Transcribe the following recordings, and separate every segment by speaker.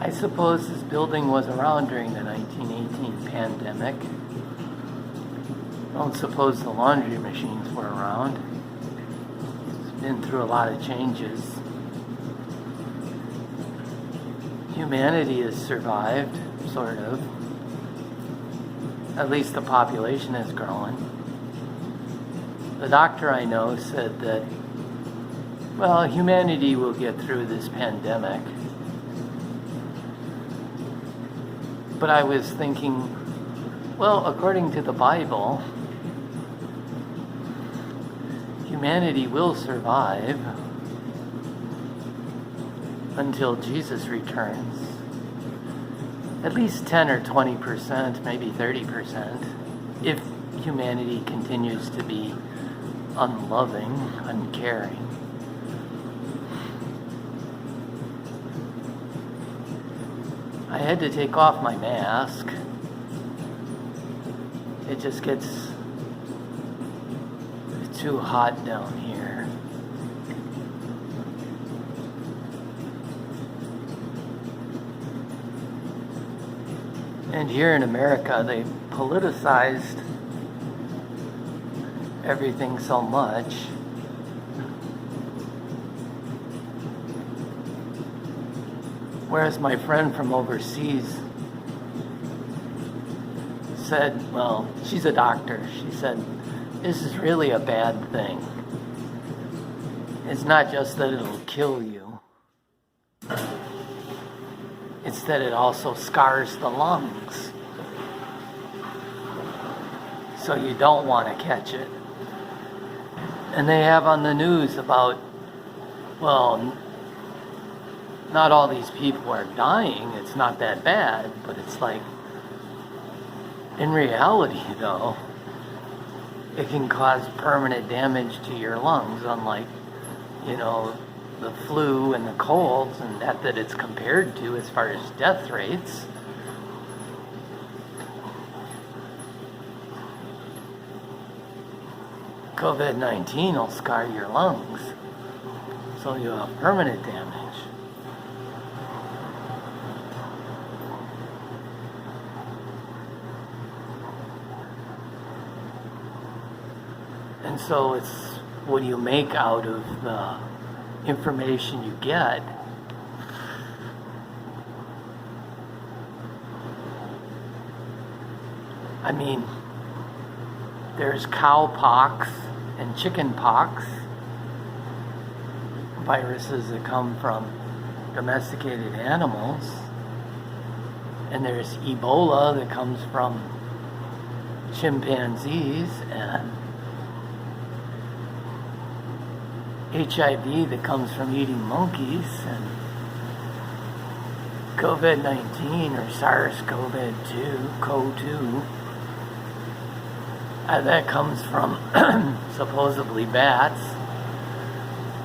Speaker 1: I suppose this building was around during the 1918 pandemic. I don't suppose the laundry machines were around. It's been through a lot of changes. Humanity has survived, sort of. At least the population is growing. The doctor I know said that, well, humanity will get through this pandemic. But I was thinking, well, according to the Bible, humanity will survive until Jesus returns. At least 10 or 20%, maybe 30%, if humanity continues to be unloving, uncaring. I had to take off my mask. It just gets too hot down here. And here in America, they politicized everything so much. Whereas my friend from overseas said, well, she's a doctor. She said, this is really a bad thing. It's not just that it'll kill you. It's that it also scars the lungs. So you don't want to catch it. And they have on the news about, well, not all these people are dying. It's not that bad. But it's like, in reality, though, it can cause permanent damage to your lungs, unlike, the flu and the colds and that it's compared to as far as death rates. COVID-19 will scar your lungs, so you have permanent damage. And so it's what do you make out of the information you get? I mean, there's cowpox and chickenpox, viruses that come from domesticated animals. And there's Ebola that comes from chimpanzees, and HIV that comes from eating monkeys, and COVID-19 or SARS-CoV-2, that comes from supposedly bats.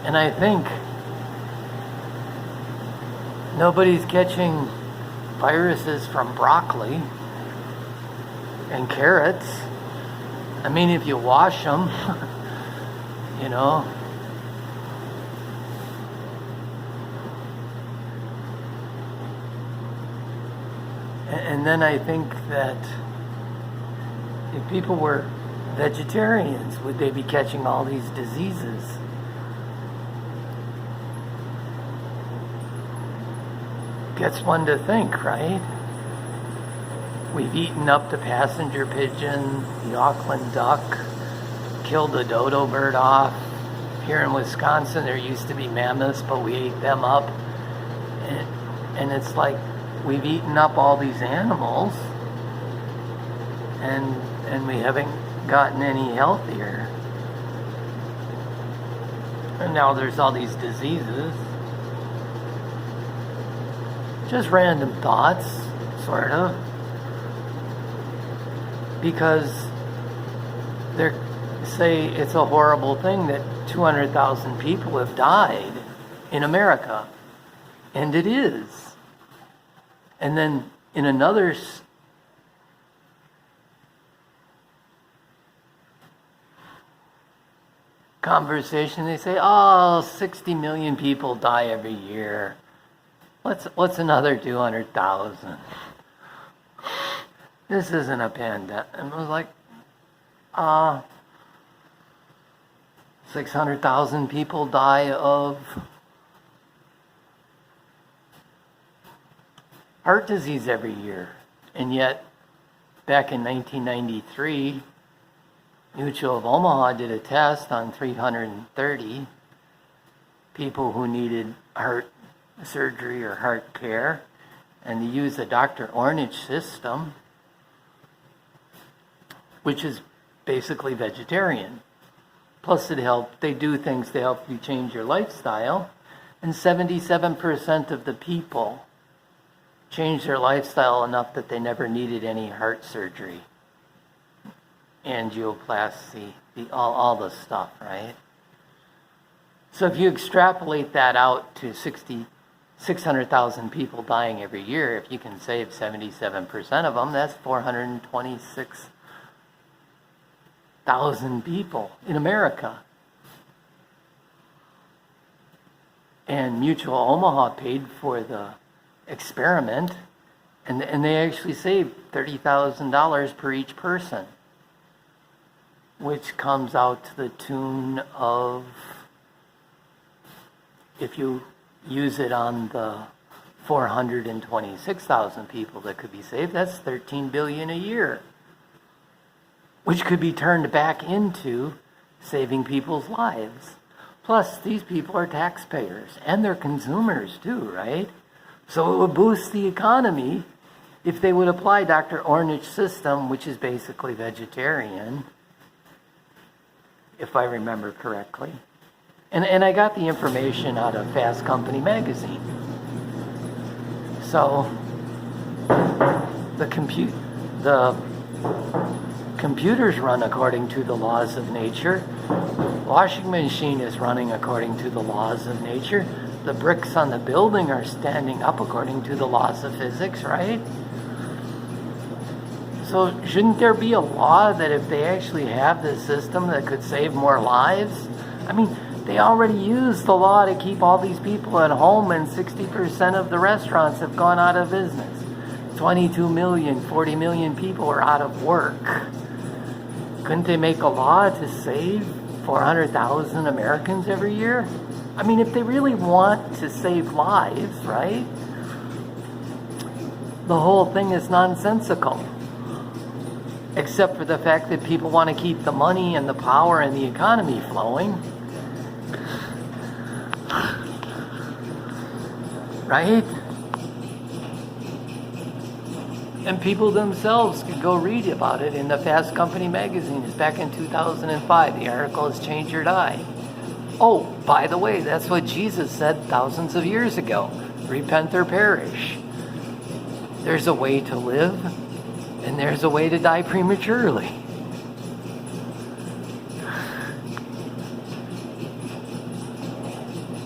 Speaker 1: And I think nobody's catching viruses from broccoli and carrots. I mean, if you wash them, And then I think that if people were vegetarians, would they be catching all these diseases? Gets one to think, right? We've eaten up the passenger pigeon, the Auckland duck, killed the dodo bird off. Here in Wisconsin, there used to be mammoths, but we ate them up. And it's like, we've eaten up all these animals, and we haven't gotten any healthier. And now there's all these diseases. Just random thoughts, sort of. Because they say it's a horrible thing that 200,000 people have died in America. And it is. And then in another conversation, they say, 60 million people die every year. What's another 200,000? This isn't a pandemic. And it was like, 600,000 people die of heart disease every year. And yet, back in 1993, Mutual of Omaha did a test on 330 people who needed heart surgery or heart care, and they used the Dr. Ornish system, which is basically vegetarian. Plus they do things to help you change your lifestyle, and 77% of the people changed their lifestyle enough that they never needed any heart surgery, angioplasty, all the stuff, right? So if you extrapolate that out to 600,000 people dying every year, if you can save 77% of them, that's 426,000 people in America. And Mutual Omaha paid for the experiment, and they actually saved $30,000 per each person, which comes out to the tune of, if you use it on the 426,000 people that could be saved, that's $13 billion a year, which could be turned back into saving people's lives. Plus, these people are taxpayers, and they're consumers too, right? So it would boost the economy if they would apply Dr. Ornish system, which is basically vegetarian, if I remember correctly. And I got the information out of Fast Company magazine. So the computers run according to the laws of nature. Washing machine is running according to the laws of nature. The bricks on the building are standing up according to the laws of physics, right? So shouldn't there be a law that if they actually have this system that could save more lives? I mean, they already use the law to keep all these people at home, and 60% of the restaurants have gone out of business. 22 million, 40 million people are out of work. Couldn't they make a law to save 400,000 Americans every year? I mean, if they really want to save lives, right? The whole thing is nonsensical. Except for the fact that people want to keep the money and the power and the economy flowing. Right? And people themselves could go read about it in the Fast Company magazine. It's back in 2005. The article is Change or Die. Oh, by the way, that's what Jesus said thousands of years ago. Repent or perish. There's a way to live, and there's a way to die prematurely.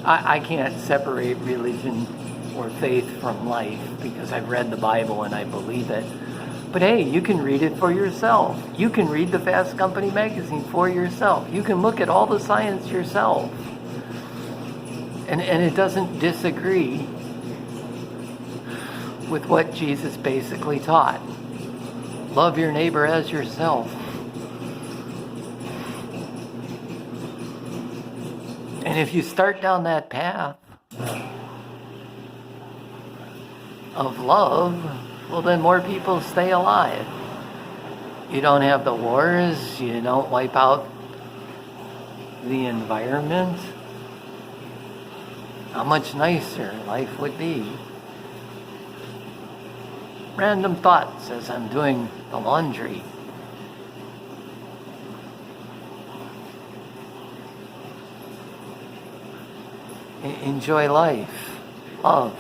Speaker 1: I can't separate religion or faith from life because I've read the Bible and I believe it. But hey, you can read it for yourself. You can read the Fast Company magazine for yourself. You can look at all the science yourself. And it doesn't disagree with what Jesus basically taught. Love your neighbor as yourself. And if you start down that path of love, well, then more people stay alive. You don't have the wars. You don't wipe out the environment. How much nicer life would be. Random thoughts as I'm doing the laundry. Enjoy life. Love.